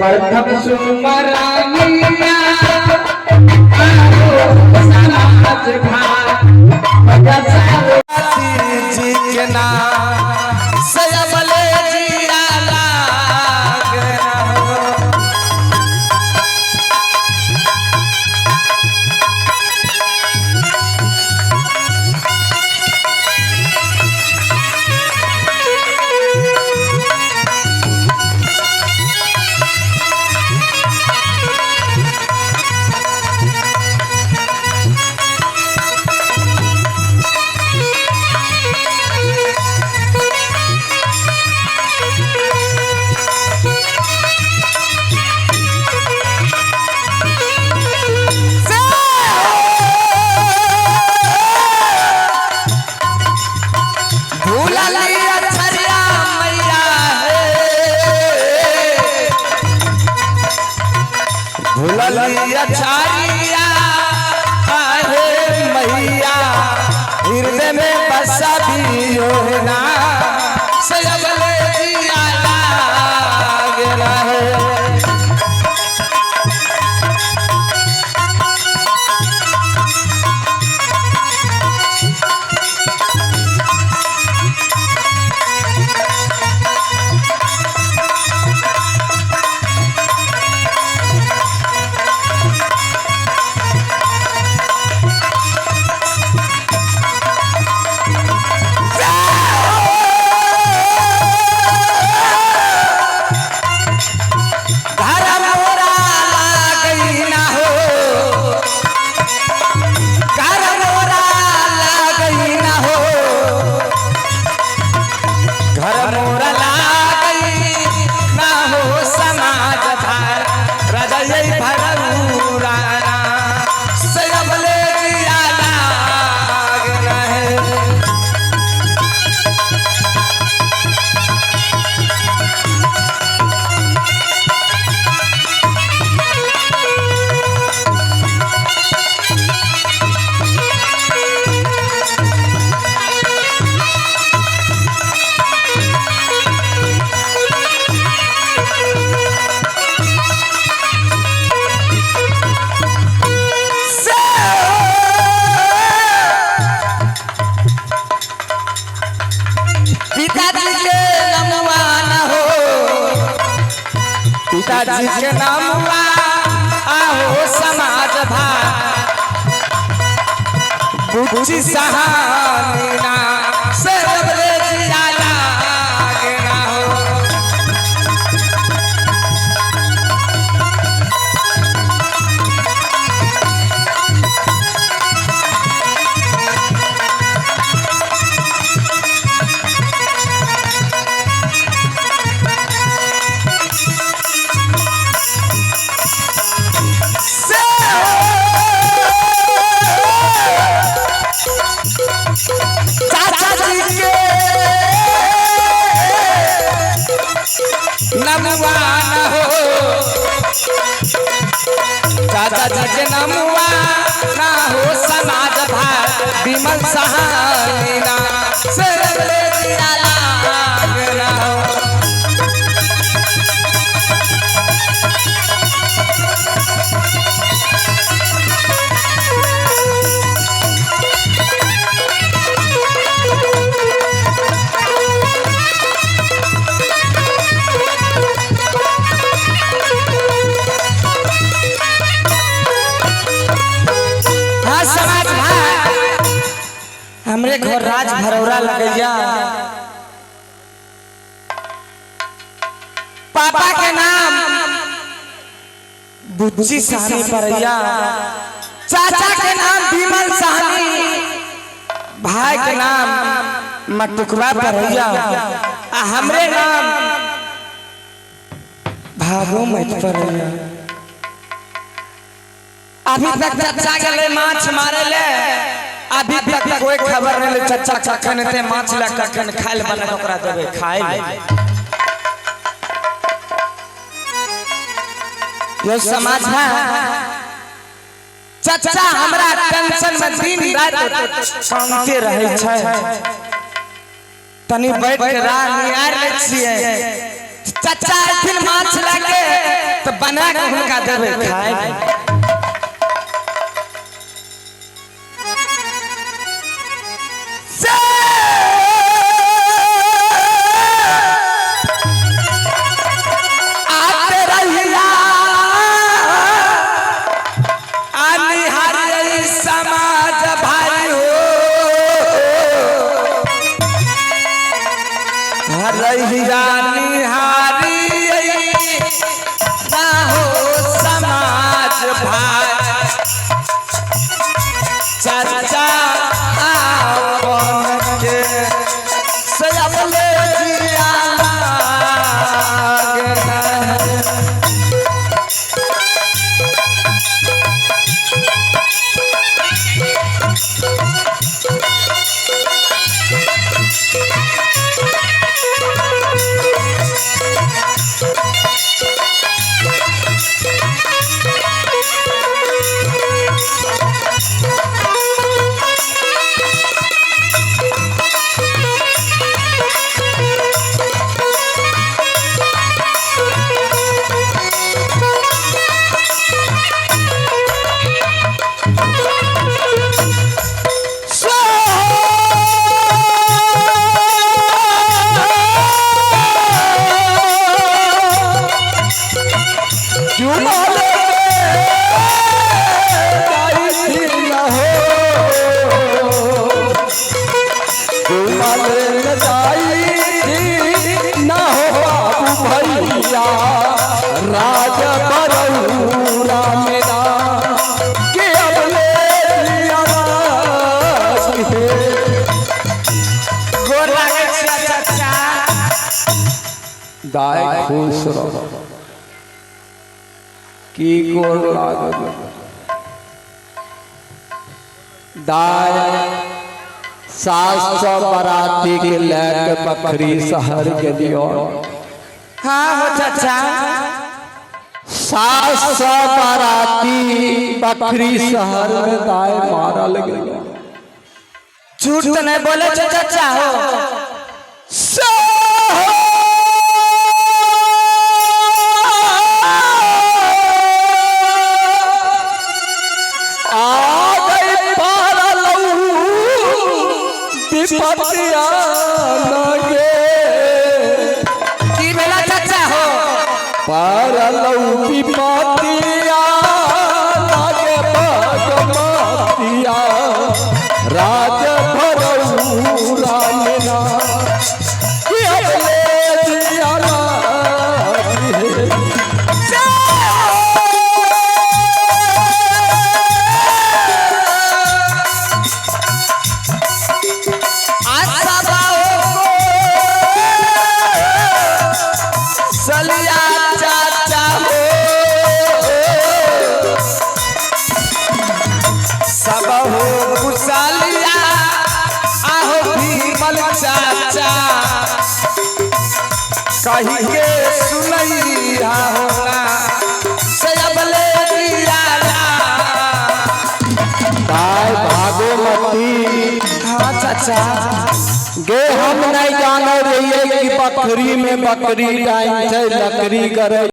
प्रथम सुमरानिया जी के नाम से अबले जिया लागना भूलिया छारिया आहे मैया हृदय में बसा भी होना सजले जिया लागना है पिताजी के नाम आहो समाज भा बुझी सहानीना से रबले जिया लागना हो नमवान हो चाचा जी के नमवा ना हो समाज भार विमल सहानीना से रबले जिया लागना हो हमरे घर राज भरौरा लगैया पापा के नाम बुच्ची साहनी परैया चाचा के नाम विमल साहनी भाई के नाम मटुकवा परैया आ हमरे नाम भागो मत परैया अभी तक चाचा गले माछ मारे ले अभी तक कोई खबर नहीं ले चाचा कखन ते माछ ला कखन खाइल बना ओकरा देबे खाइल यो समाज है चाचा हमरा टेंशन में दिन रात कामते रहे छै तनी बैठ के राह निहार ले छिए चाचा फिर माछ लागे तो बना के हुनका देबे खाए समाज भाई हो निहारी ना हो समाज भाई चाचा आपन के सयाबले जिया राज बरौरा मेरा के अबले गोर लागे चाचा दाय खुश रहो की गोर लागल दाय सास बराती के लेके बकरी शहर गेलियो हाँ हो चाचा सास बराती बकरी शहर में दाय मारल गेलो झूठ तो नहीं बोले चाचा हो विपत्तिया लगे की मेला चाचा हो परलौ विपत्तिया लगे भगमतिया राज भरौरा मेरा कि अबले जिया सलिया चाचा हो सब हो कुशलिया आहो भीमल चाचा कही के सुनैया होना सयाबले दियाला दाय भागोमती हाँ चाचा गे हम नहीं जान रही कि बकरी में बकरी टाइम से लकड़ी करे